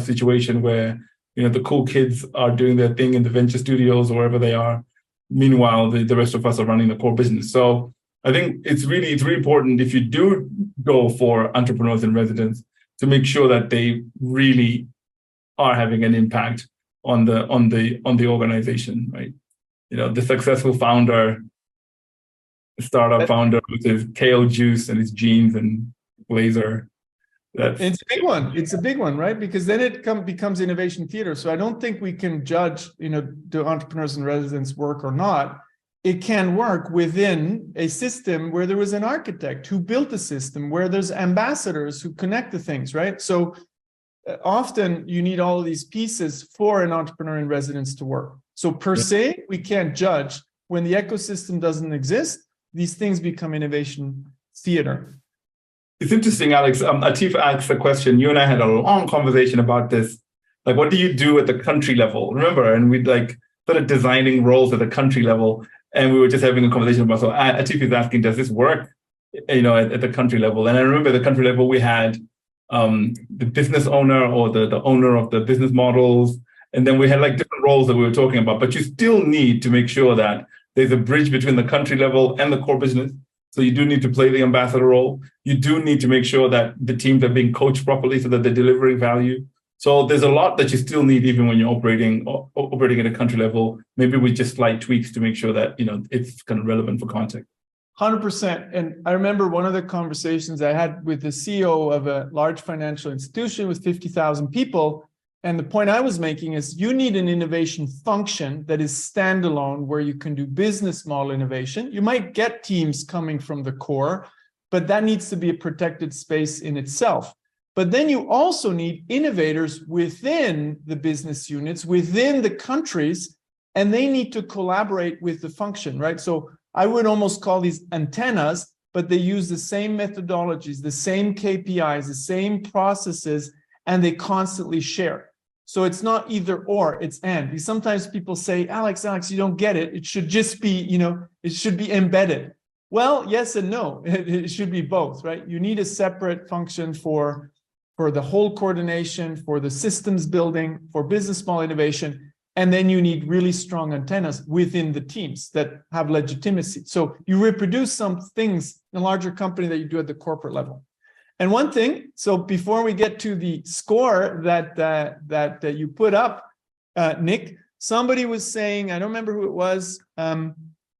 B: situation where, the cool kids are doing their thing in the venture studios or wherever they are. Meanwhile, the rest of us are running the core business. So I think it's really important, if you do go for entrepreneurs in residence, to make sure that they really are having an impact on the organization, right? The successful startup founder with his kale juice and his jeans and blazer.
C: It's a big one. It's a big one, right? Because then it becomes innovation theater. So I don't think we can judge, do entrepreneurs in residence work or not. it can work within a system where there was an architect who built the system, where there's ambassadors who connect the things, right? So often you need all of these pieces for an entrepreneur in residence to work. So per se, we can't judge. When the ecosystem doesn't exist, these things become innovation theater.
B: It's interesting, Alex. Atif asked a question. You and I had a long conversation about this. Like, what do you do at the country level? Remember, and we started designing roles at the country level, and we were just having a conversation about. So Atif is asking, does this work? At the country level. And I remember at the country level we had the business owner or the owner of the business models, and then we had like different roles that we were talking about. But you still need to make sure that there's a bridge between the country level and the core business. So you do need to play the ambassador role. You do need to make sure that the teams are being coached properly so that they're delivering value. So there's a lot that you still need even when you're operating at a country level, maybe with just slight tweaks to make sure that it's kind of relevant for context.
C: 100%. And I remember one of the conversations I had with the CEO of a large financial institution with 50,000 people. And the point I was making is you need an innovation function that is standalone where you can do business model innovation. You might get teams coming from the core, but that needs to be a protected space in itself. But then you also need innovators within the business units, within the countries, and they need to collaborate with the function, right? So I would almost call these antennas, but they use the same methodologies, the same KPIs, the same processes, and they constantly share. So it's not either or, it's and. Sometimes people say, Alex, you don't get it. It should just be, it should be embedded. Well, yes and no. It should be both, right? You need a separate function for the whole coordination, for the systems building, for business model innovation. And then you need really strong antennas within the teams that have legitimacy. So you reproduce some things in a larger company that you do at the corporate level. And one thing, so before we get to the score that you put up, Nick, somebody was saying, I don't remember who it was,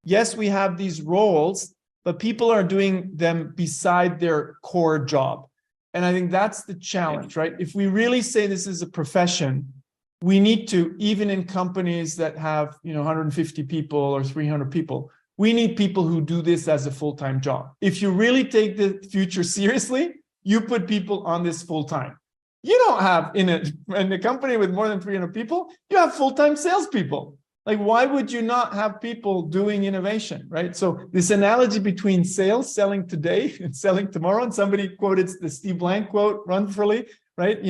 C: yes, we have these roles, but people are doing them beside their core job. And I think that's the challenge, right? If we really say this is a profession, we need to, even in companies that have 150 people or 300 people, we need people who do this as a full-time job. If you really take the future seriously, you put people on this full-time. You don't have, in a company with more than 300 people, you have full-time salespeople. Like, why would you not have people doing innovation, right? So this analogy between sales, selling today and selling tomorrow, and somebody quoted the Steve Blank quote, run freely, right?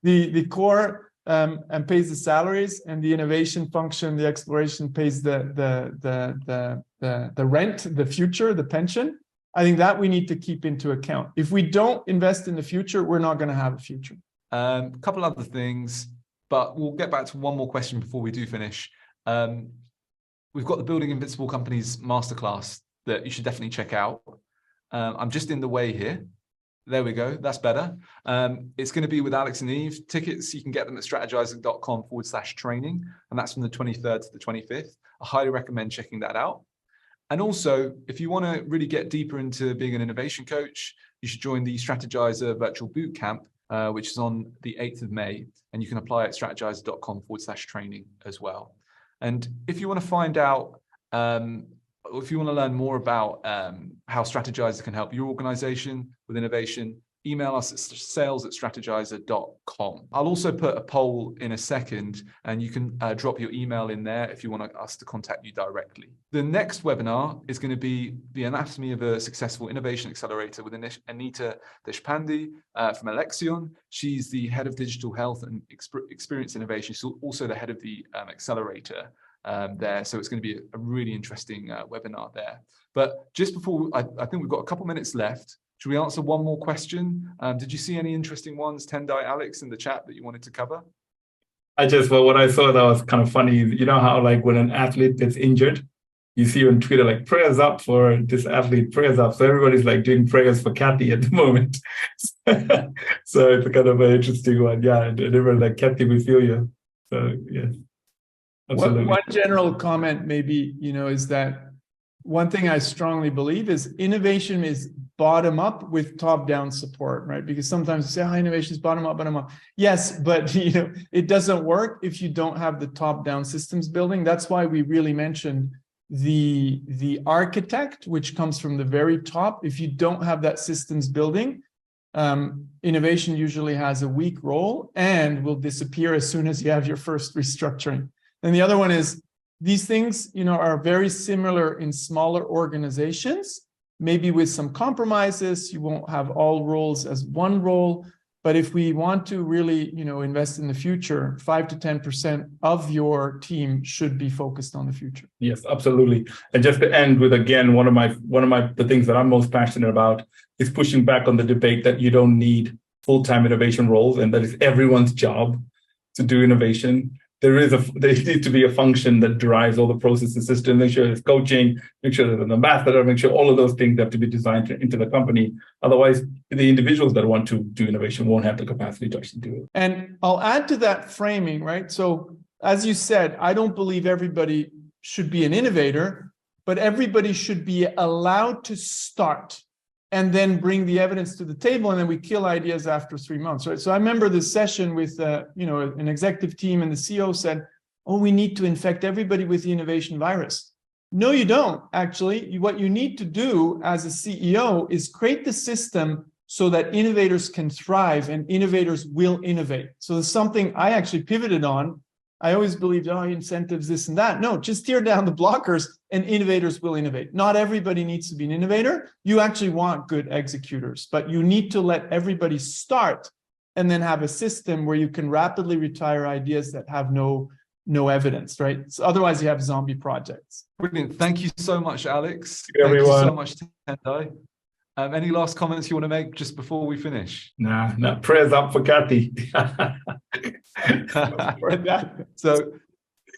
C: The core and pays the salaries, and the innovation function, the exploration pays the rent, the future, the pension. I think that we need to keep into account. If we don't invest in the future, we're not going to have a future.
A: A couple other things, but we'll get back to one more question before we do finish. We've got the Building Invincible Companies Masterclass that you should definitely check out. I'm just in the way here. There we go. That's better. It's going to be with Alex and Eve. Tickets, you can get them at strategizing.com/training. And that's from the 23rd to the 25th. I highly recommend checking that out. And also, if you want to really get deeper into being an innovation coach, you should join the Strategizer Virtual Bootcamp, which is on the 8th of May. And you can apply at strategizer.com/training as well. And if you want to find out, if you want to learn more about how Strategizer can help your organization with innovation, email us at sales@strategizer.com. I'll also put a poll in a second, and you can drop your email in there if you want us to contact you directly. The next webinar is going to be the anatomy of a successful innovation accelerator with Anita Deshpande from Alexion. She's the head of digital health and experience innovation. She's also the head of the accelerator there. So it's going to be a really interesting webinar there. But just before, I think we've got a couple minutes left. Should we answer one more question? Did you see any interesting ones, Tendai, Alex, in the chat that you wanted to cover?
B: What I saw that was kind of funny. You know how like when an athlete gets injured, you see on Twitter like prayers up for this athlete, prayers up. So everybody's like doing prayers for Kathy at the moment. So it's kind of an interesting one. Yeah, and everyone like, Kathy, we feel you. So yes.
C: One general comment maybe, is that one thing I strongly believe is innovation is bottom up with top down support, right? Because sometimes you say, innovation is bottom up. Yes, but it doesn't work if you don't have the top down systems building. That's why we really mentioned the architect, which comes from the very top. If you don't have that systems building, innovation usually has a weak role and will disappear as soon as you have your first restructuring. And the other one is these things, are very similar in smaller organizations, maybe with some compromises. You won't have all roles as one role. But if we want to really, invest in the future, 5 to 10% of your team should be focused on the future.
B: Yes, absolutely. And just to end with, again, one of the things that I'm most passionate about is pushing back on the debate that you don't need full-time innovation roles and that it's everyone's job to do innovation. There needs to be a function that drives all the processes, system, make sure there's coaching, make sure there's an ambassador, make sure all of those things have to be designed into the company. Otherwise, the individuals that want to do innovation won't have the capacity to actually do it.
C: And I'll add to that framing, right? So as you said, I don't believe everybody should be an innovator, but everybody should be allowed to start and then bring the evidence to the table, and then we kill ideas after 3 months, right? So I remember this session with, an executive team, and the CEO said, "Oh, we need to infect everybody with the innovation virus." No, you don't. Actually, what you need to do as a CEO is create the system so that innovators can thrive and innovators will innovate. So there's something I actually pivoted on. I always believed, incentives, this and that. No, just tear down the blockers and innovators will innovate. Not everybody needs to be an innovator. You actually want good executors, but you need to let everybody start and then have a system where you can rapidly retire ideas that have no evidence, right? So otherwise you have zombie projects.
A: Brilliant. Thank you so much, Alex.
B: Thank you, everyone.
A: So much, Tendai. Any last comments you want to make just before we finish?
B: Nah, prayers up for Kathy.
A: So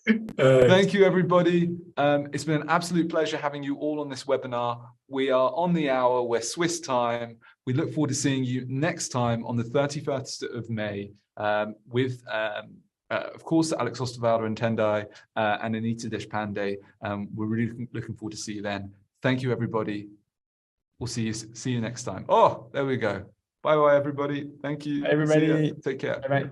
A: thank you, everybody. It's been an absolute pleasure having you all on this webinar. We are on the hour. We're Swiss time. We look forward to seeing you next time on the 31st of May with, of course, Alex Osterwalder and Tendai and Anita Deshpande. We're really looking forward to see you then. Thank you, everybody. We'll see you next time. Oh, there we go. Bye, everybody. Thank you.
C: Bye, everybody.
A: Take care.
C: Bye-bye.